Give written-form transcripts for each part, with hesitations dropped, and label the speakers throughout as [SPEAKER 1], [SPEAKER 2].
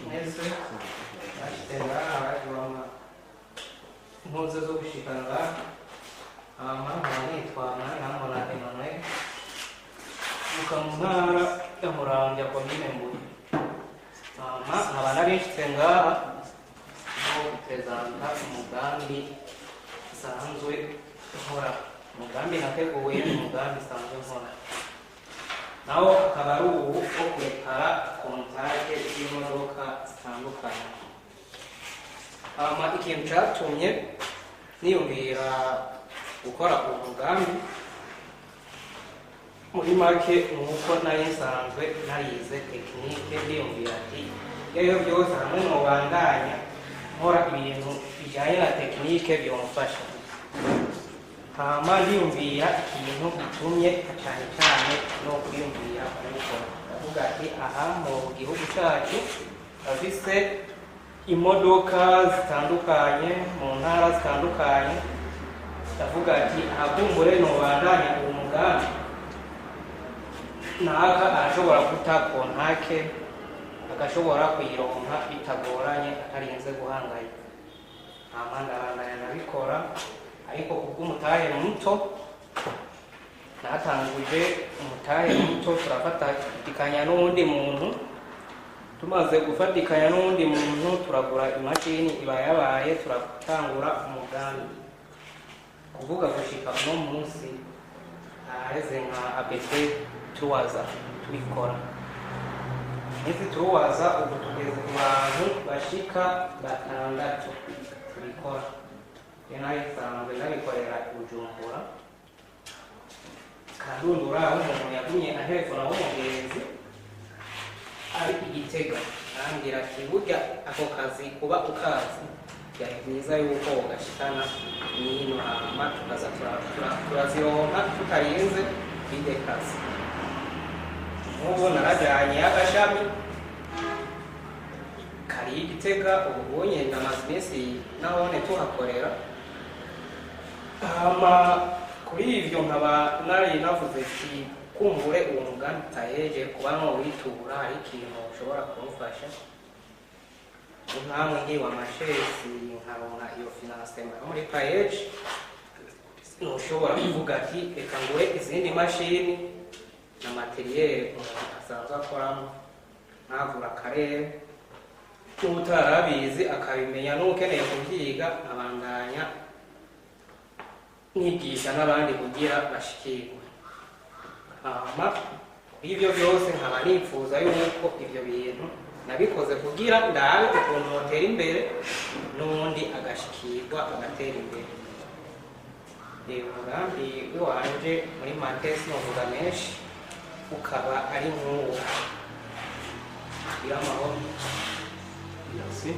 [SPEAKER 1] mwese ashitenga abajwama impuzu zo gushikanga nitwa Nahimana Emmanuel muka mu ntara ya Muramvya komine Mbuye nkaba narishitse ngaha no gupresenta umugambi usanzwe nkora umugambi nateguye umugambi usanzwe nkora nawo akaba ari ubu wo kurekara kontake y'imodoka zitandukanye ikintu cyatumye niyumvira gukora uwo mugambi muri make nuko nari nsanzwe narize tekinike ndiyumvira ati iyo byose hamwe mubandanya nkora ibintu bijyanye na tekinike byomfasha ndiyumvira ikintu gitumye cyane cyane no kwiyumvira kubikora ndavuga ati aha mu gihugu cyacu bafise imodoka zitandukanye mu ntara zitandukanye ndavuga ati ahakumbure nobandanya uwo mugambi naka arashobora guta kontake agashobora kuyironka bitagoranye atarinze guhangayika ndabandanya ndabikora ariko kubw'umutahe muto natanguje umutahe muto turafatikanya n'uwundi muntu tumaze gufatikanya n'uwundi muntu turagura imashini iba yabaye turatangura umugambi kuvuga gushika uno munsi aheze nka ABC tuwaza tubikora n'izi tuwaza ubu tugeze ku bantu bashika 6 tubikora nsanzwe ndabikorera Bujumbura Kandundura aho umuntu yagumye aherefona w'umugenzi ari Igitega arambwira ati burya ako kazi kuba ukazi byari byiza yuko ugashikana n'ino hama tukaza turazironka tutarinze ide kazi nk'ubu narajyanye y'agashami kari Igitega ubunye ndamaze iminsi nahone tuhakorera kuri ibyo nkaba nari navuze ati kumbure uwo mugambi utaheje kuba nkowitura hari ikintu ushobora kumufasha nkamwe ngiwe amashesi nkaronka iyo financement muri payeje ntushobora kuvuga ati reka ngure izindi mashini na materiel umuntu asanzwe akoramo nkagura akarere n'utarabizi akabimenya n'ukeneye kubyiga nkabandanya nigisha n'abandi kugira bashikirwe ibyo byose nkaba nifuza yuko ibyo bintu nabikoze kugira ndabe ukuntu motera imbere n'undi agashikirwa agatera imbere umugambi wanje muri Matesi novuga menshi ukaba ari nk'uwo amahoro.
[SPEAKER 2] Merci.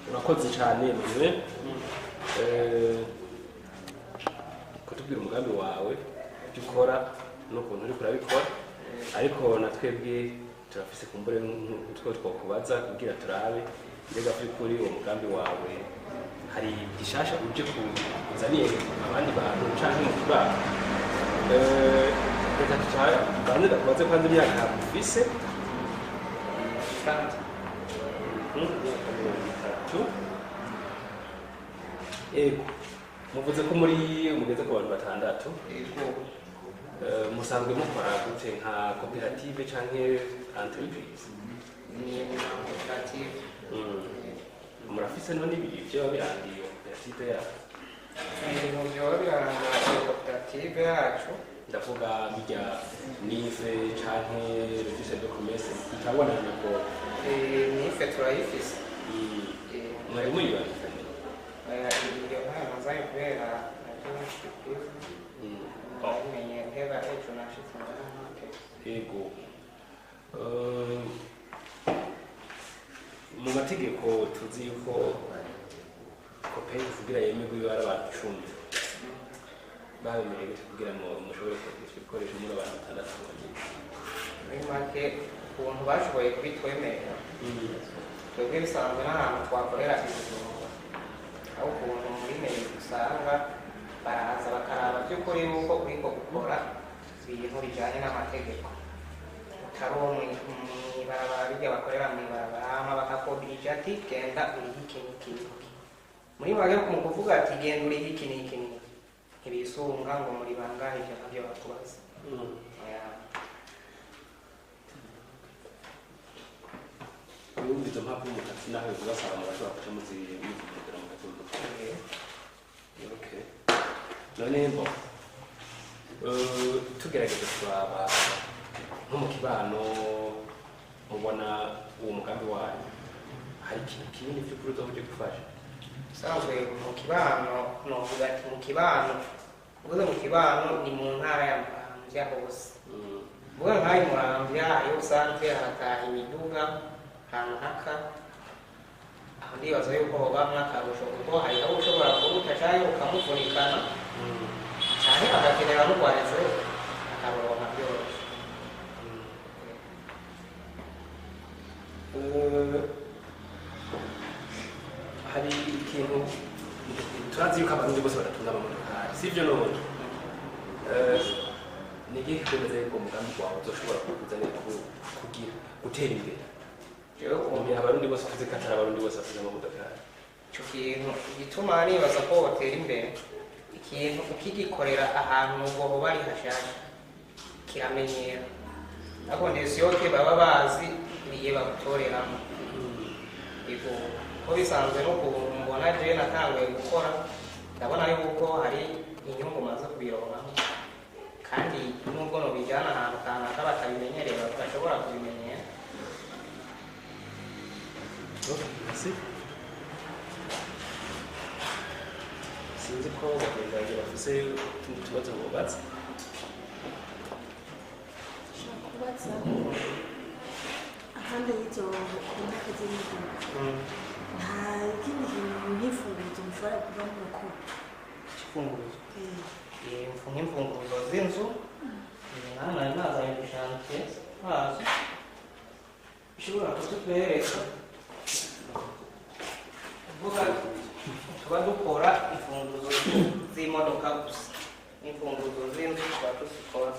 [SPEAKER 2] Urakoze cyane mwe kutubwira umugambi wawe ibyo ukora n'ukuntu uri kurabikora ariko natwebwe turafise kumbure n'utwo twokubaza kugira turabe mbega kuri uwo mugambi wawe hari gishasha uje kuzaniye abandi bantu canke mu turaba reka tutaya bande ndakubaze kandi imyaka ufise ego muvuze ko mugeze ku bantu 6 musanzwe mukora gute nka koperative canke entreprise
[SPEAKER 1] ni koperative
[SPEAKER 2] murafise none ibyo birangiye koperative yacu
[SPEAKER 1] ibyo birangiye koperative yacu
[SPEAKER 2] ndavuga bijya nive canke registre de commerce itabona nako
[SPEAKER 1] nife turayifise
[SPEAKER 2] mwari muyibana
[SPEAKER 1] iyo mpano zayo kubera umenye nteba ejo nashitse
[SPEAKER 2] ego mu mategeko tuzi yuko koperi kugira yemerwe ibara abantu 10 babemereye kugira ngo mushobore kubikoresha muri abantu 6
[SPEAKER 1] muri make ukuntu bashoboye kubitwemerera twebwe bisanzwe n'ahantu twakorera ibintu aho ukuntu muri meri usanga baraza bakaraba by'ukuri yuko uriko gukora ibintu bijyanye n'amategeko atari uwo mw'ibarabara bijya bakorera mw'ibarabara hama bakakodisha ati genda urihe iki n'iki n'iki. Muri make mu kuvuga ati genda urihe iki n'iki n'iki ntibisunga ngo muri bangahe ivyo navyo bakubaza.
[SPEAKER 2] Ubundi izo mpapuro mu kazi nawe uzasaba murashobora kuca muzivugura mu gatondo. Okay. None mbo tugerageze kuraba nko mu kibano mubona uwo mugambi wanyu hari ikintu kinini vy'ukuri uzoje gufasha.
[SPEAKER 1] Sanzwe mu kibano novuga ati mu kibano ubuze mu kibano ni mu ntara ya Muramvya hose. Ubuze nk'ayo Muramvya iyo usanzwe harataha imiduga ahantu haka aho ndibaza yuko hoba mw'akarusho kuko hari aho ushobora kuruta canke ukamuvunikana canke agakenera n'ugwarize akaronka vyoroshe.
[SPEAKER 2] Hari ikintu turazi yuko abarundi bose badatunga amamodokari sivyo none ni igihe kwemeza yuko umugambi wawe uzoshobora kukuzanira kugira gutera imbere abarundi bose tuzi ko atari abarundi bose bafite amamodokari.
[SPEAKER 1] Ico kintu gituma nibaza ko wotera imbere ikintu ukigikorera ahantu ngo hoba ari hashasha kiramenyera ariko ndesiyoke baba bazi niye bagutoreramo ego ko bisanzwe no kumbona je natanguye gukora ndabona yuko hari inyungu maze kubironka kandi nubwo no bijana ahantu kanaka batabimenyereye bashobora kubimenyera.
[SPEAKER 2] Merci. Sinzi ko bagenzi bafise utundi tubazo bubatse.
[SPEAKER 3] Kubaza ahandi y'izo kontakte z'imiduga nta kindi kintu nk'imfunguzo mushobora kuba mukora.
[SPEAKER 1] Imfunguzo nk'imfunguzo z'inzu nari nazanye dushantiye hazo bishobora kututwereka vuga tuba dukora imfunguzo z'imodoka gusa n'imfunguzo z'inzu tuba tuzikora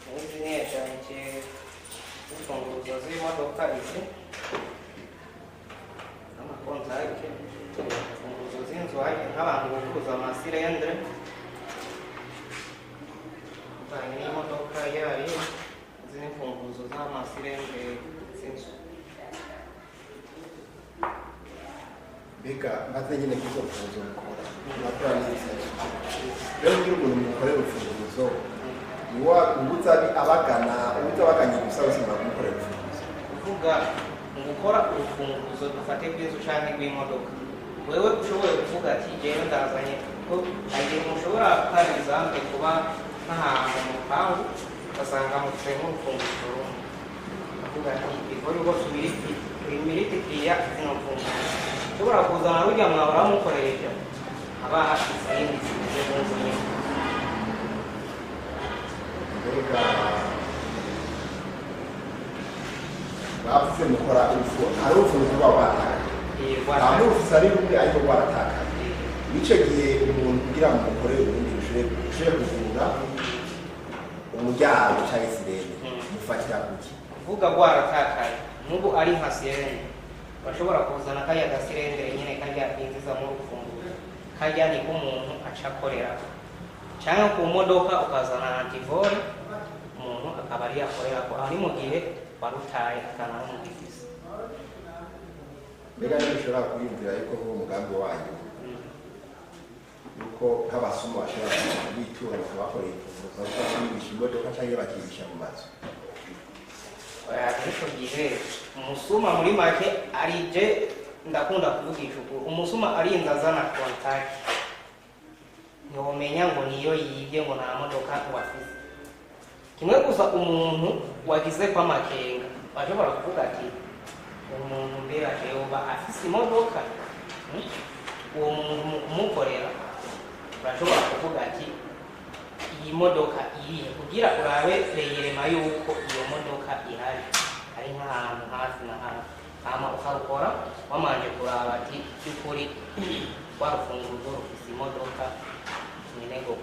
[SPEAKER 1] n'izi neshantiye imfunguzo z'imodoka izi n'amakontakte imfunguzo z'inzu hari nk'abantu bucuruza amasirendere bavanye n'imodoka yayo izi n'imfunguzo z'amasirendere z'inzu.
[SPEAKER 4] Mbega maze nyine kuzo mfunguzo mukora nakora n'isaje rero kugira umuntu mukorera urufunguzo niwa ubuza abagana gusa bose muramukorera urufunguzo
[SPEAKER 1] kuvuga gukora urufunguzo dufate rw'inzu canke rw'imodoka wewe ushoboye kuvuga ati jewe ndazanye ko hari mushobora gukora example kuba nk'ahantu mu rupangu ugasanga mufise nk'urufunguzo rumwe kuvuga ati before yuko tumiriti kiya zino mfunguzo ushobora kuzana rujya mwahora mukoresha haba hafise izindi zimeze nk'inzu nyine.
[SPEAKER 4] mbega bavuze mukora urufu hari urufunguzo rw'abana ufise ari rumwe ariko rwaratakaye nico gihe umuntu kugira ngo mukorere ubundi ushobore kuvura umuryango canke sirene mufatira kuki
[SPEAKER 1] kuvuga rwaratakaye n'ubu ari nka sirene bashobora kuzana kaya gasirendere nyine kajya kwinjiza mu rufunguzo kajya ni k'umuntu aca akorera cyangwa ku modoka ukazana antivore umuntu akaba ari yakorera ko ari mu gihe warutaye akana n'umugifisi.
[SPEAKER 4] mbega niba ushobora kwiyumvira yuko nk'uwo mugambi wanyu yuko nk'abasuma bashobora kubitura bakabakorera imfunguzo bakabisha imodoka cyangwa bakibisha mu mazu.
[SPEAKER 1] Ariko gihe umusuma muri make arije ndakunda kuvugisha ukuri umusuma arinze azana contact ntiwomenya ngo niyo yibye ngo nta modoka wafise kimwe gusa umuntu wagize kwa makenga bashobora kuvuga ati umuntu mbere ajeyoba afise imodoka uwo muntu mu kumukorera urashobora kuvuga ati iyi modoka irihe kugira urabe reyerema yuko iyo modoka ihari ari nk'ahantu hafi na hafi hama ukabukora wamanje kuraba ati by'ukuri warufunguzo rufise imodoka nyine ngo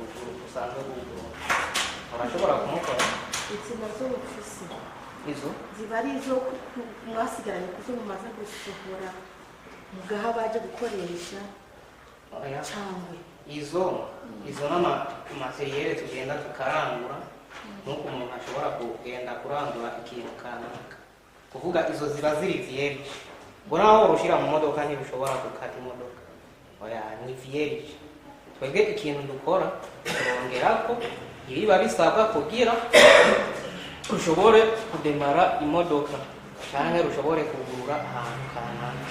[SPEAKER 1] usanzwe gugura urashobora kumukora
[SPEAKER 3] iki nazo rufise
[SPEAKER 1] izo
[SPEAKER 3] ziba ari izo mwasigaranye kuzo mumaze gusohora mugaha baje gukoresha
[SPEAKER 1] oya
[SPEAKER 3] cyangwa
[SPEAKER 1] izo n'amateriyere tugenda tukarangura nk'uko umuntu ashobora kugenda kurangura ikintu kanaka kuvuga izo ziba ziri vierge ngo naho urushyira mu modoka ntibishobora gukata imodoka oya ni vierge twebwe ikintu dukora turongera ko ibiba bisabwa kugira ushobore kudemara imodoka cyangwa ushobore kugurura ahantu kanaka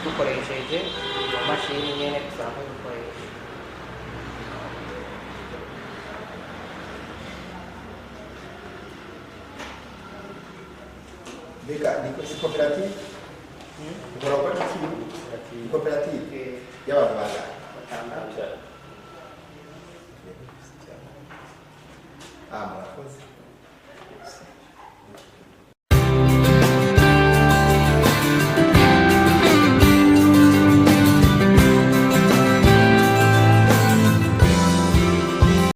[SPEAKER 1] dukoresheje iyo mashini nyene dusanzwe dukoresha.
[SPEAKER 4] Mbega ni koperative ukora gukora iki ni koperative y'abantu bangana
[SPEAKER 1] Batandatu.
[SPEAKER 4] murakoze